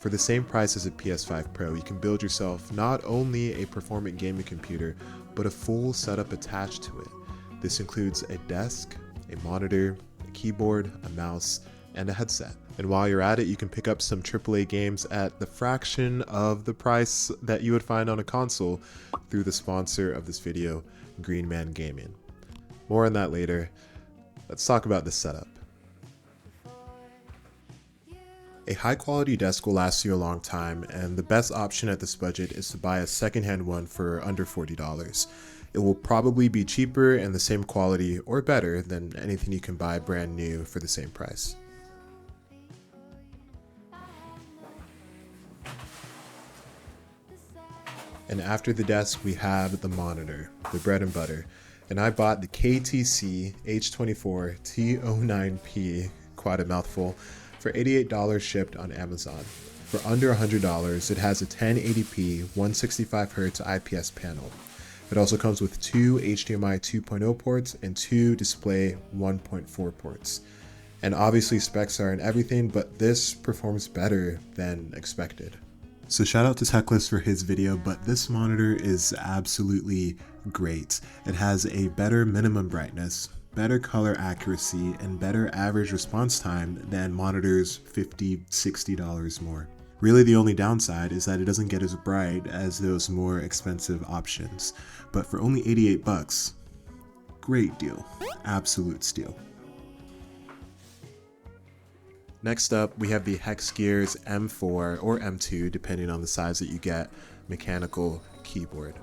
For the same price as a PS5 Pro, you can build yourself not only a performant gaming computer, but a full setup attached to it. This includes a desk, a monitor, a keyboard, a mouse, and a headset. And while you're at it, you can pick up some AAA games at the fraction of the price that you would find on a console through the sponsor of this video, Green Man Gaming. More on that later. Let's talk about the setup. A high quality desk will last you a long time, and the best option at this budget is to buy a secondhand one for under $40. It will probably be cheaper and the same quality or better than anything you can buy brand new for the same price. And after the desk, we have the monitor, the bread and butter. And I bought the KTC H24 T09P, quite a mouthful, for $88 shipped on Amazon. For under $100, it has a 1080p 165Hz IPS panel. It also comes with two HDMI 2.0 ports and two display 1.4 ports. And obviously specs are in everything, but this performs better than expected. So shout out to Techless for his video, but this monitor is absolutely great. It has a better minimum brightness, better color accuracy, and better average response time than monitors $50, $60 more. Really the only downside is that it doesn't get as bright as those more expensive options. But for only 88 bucks, great deal, absolute steal. Next up, we have the Hexgears M4 or M2, depending on the size that you get, mechanical keyboard.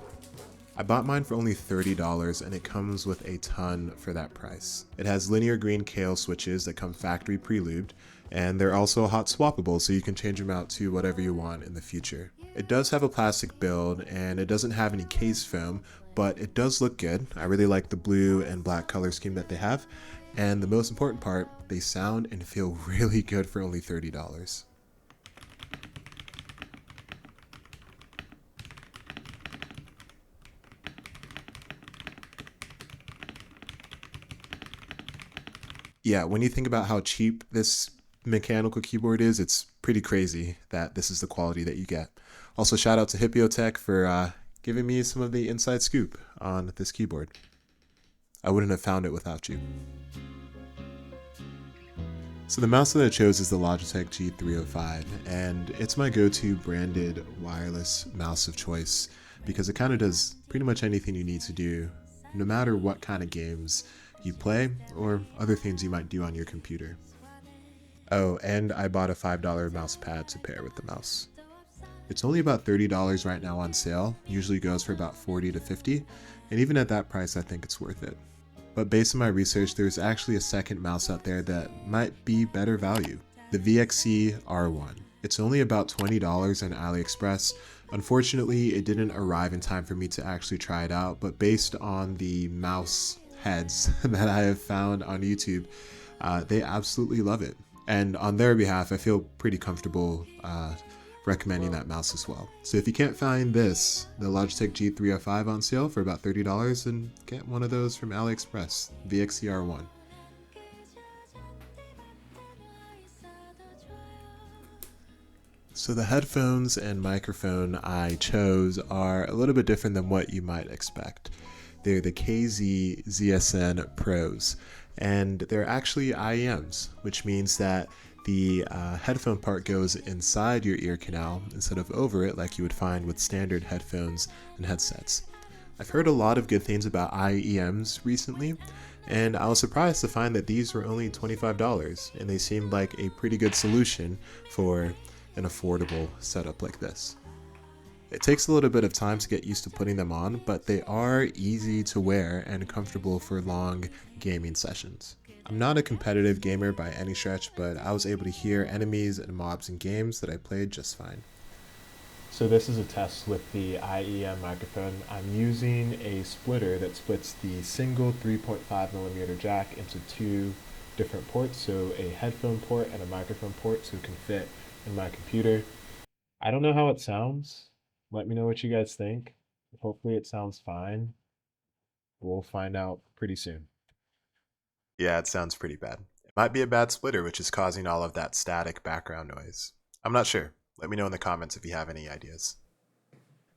I bought mine for only $30 and it comes with a ton for that price. It has linear green Kailh switches that come factory pre-lubed, and they're also hot swappable, so you can change them out to whatever you want in the future. It does have a plastic build and it doesn't have any case foam, but it does look good. I really like the blue and black color scheme that they have. And the most important part, they sound and feel really good for only $30. Yeah, when you think about how cheap this mechanical keyboard is, it's pretty crazy that this is the quality that you get. Also, shout out to Hippiotech for giving me some of the inside scoop on this keyboard. I wouldn't have found it without you. So the mouse that I chose is the Logitech G305, and it's my go-to branded wireless mouse of choice because it kind of does pretty much anything you need to do, no matter what kind of games you play or other things you might do on your computer. Oh, and I bought a $5 mouse pad to pair with the mouse. It's only about $30 right now on sale, usually goes for about $40 to $50, and even at that price I think it's worth it. But based on my research, there's actually a second mouse out there that might be better value, the VXC R1. It's only about $20 on AliExpress. Unfortunately, it didn't arrive in time for me to actually try it out, but based on the mouse heads that I have found on YouTube, they absolutely love it. And on their behalf, I feel pretty comfortable recommending that mouse as well. So if you can't find this, the Logitech G305 on sale for about $30, then get one of those from AliExpress, VXCR1. So the headphones and microphone I chose are a little bit different than what you might expect. They're the KZ ZSN Pros, and they're actually IEMs, which means that the headphone part goes inside your ear canal instead of over it like you would find with standard headphones and headsets. I've heard a lot of good things about IEMs recently, and I was surprised to find that these were only $25, and they seemed like a pretty good solution for an affordable setup like this. It takes a little bit of time to get used to putting them on, but they are easy to wear and comfortable for long gaming sessions. I'm not a competitive gamer by any stretch, but I was able to hear enemies and mobs in games that I played just fine. So this is a test with the IEM microphone. I'm using a splitter that splits the single 3.5mm jack into two different ports, so a headphone port and a microphone port, so it can fit in my computer. I don't know how it sounds. Let me know what you guys think. Hopefully it sounds fine. We'll find out pretty soon. Yeah, it sounds pretty bad. It might be a bad splitter, which is causing all of that static background noise. I'm not sure. Let me know in the comments if you have any ideas.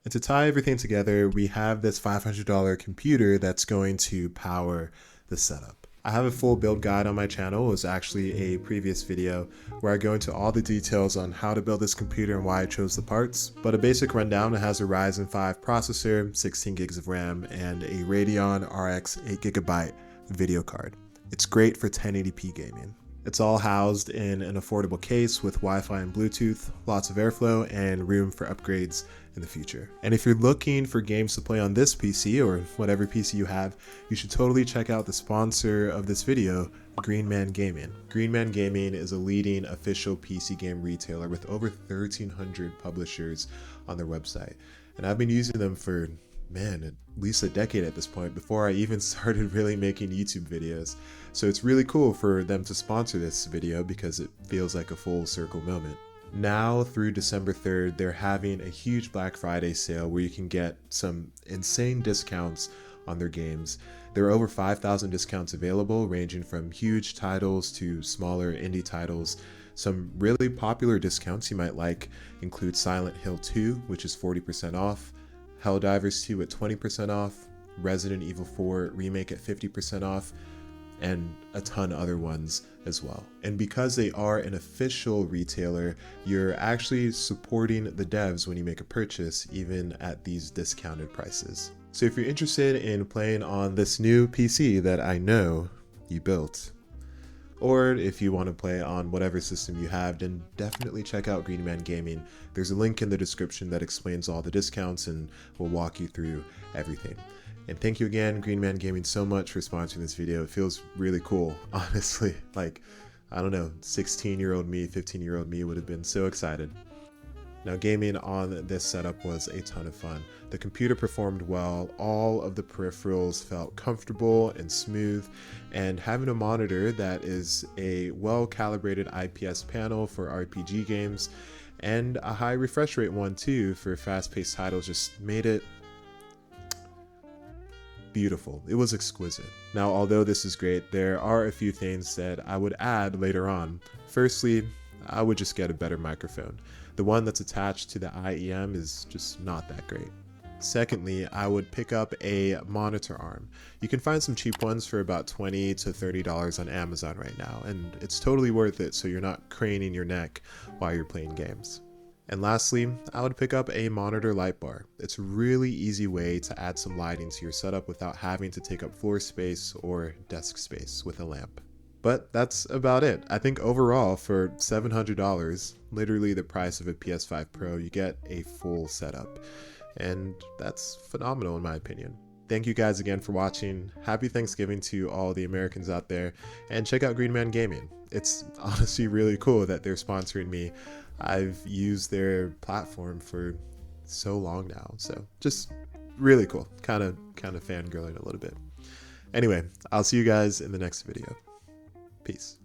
And to tie everything together, we have this $500 computer that's going to power the setup. I have a full build guide on my channel. It was actually a previous video where I go into all the details on how to build this computer and why I chose the parts. But a basic rundown, it has a Ryzen 5 processor, 16 gigs of RAM, and a Radeon RX 8GB video card. It's great for 1080p gaming. It's all housed in an affordable case with Wi-Fi and Bluetooth, lots of airflow, and room for upgrades in the future. And if you're looking for games to play on this PC or whatever PC you have, you should totally check out the sponsor of this video, Green Man Gaming. Green Man Gaming is a leading official PC game retailer with over 1,300 publishers on their website. And I've been using them for, man, at least a decade at this point, before I even started really making YouTube videos. So it's really cool for them to sponsor this video because it feels like a full circle moment. Now through December 3rd, they're having a huge Black Friday sale where you can get some insane discounts on their games. There are over 5,000 discounts available, ranging from huge titles to smaller indie titles. Some really popular discounts you might like include Silent Hill 2, which is 40% off, Helldivers 2 at 20% off, Resident Evil 4 Remake at 50% off, and a ton of other ones as well. And because they are an official retailer, you're actually supporting the devs when you make a purchase, even at these discounted prices. So if you're interested in playing on this new PC that I know you built, or if you want to play on whatever system you have, then definitely check out Green Man Gaming. There's a link in the description that explains all the discounts and will walk you through everything. And thank you again, Green Man Gaming, so much for sponsoring this video. It feels really cool, honestly. Like, I don't know, 16-year-old me, 15-year-old me would have been so excited. Now, gaming on this setup was a ton of fun. The computer performed well, all of the peripherals felt comfortable and smooth, and having a monitor that is a well-calibrated IPS panel for RPG games, and a high refresh rate one too for fast-paced titles just made it beautiful. It was exquisite. Now, although this is great, there are a few things that I would add later on. Firstly, I would just get a better microphone. The one that's attached to the IEM is just not that great. Secondly, I would pick up a monitor arm. You can find some cheap ones for about $20 to $30 on Amazon right now, and it's totally worth it so you're not craning your neck while you're playing games. And lastly, I would pick up a monitor light bar. It's a really easy way to add some lighting to your setup without having to take up floor space or desk space with a lamp. But that's about it. I think overall for $700, literally the price of a PS5 Pro, you get a full setup. And that's phenomenal in my opinion. Thank you guys again for watching. Happy Thanksgiving to all the Americans out there, and check out Green Man Gaming. It's honestly really cool that they're sponsoring me. I've used their platform for so long now, so just really cool. Kind of fangirling a little bit. Anyway, I'll see you guys in the next video. Peace.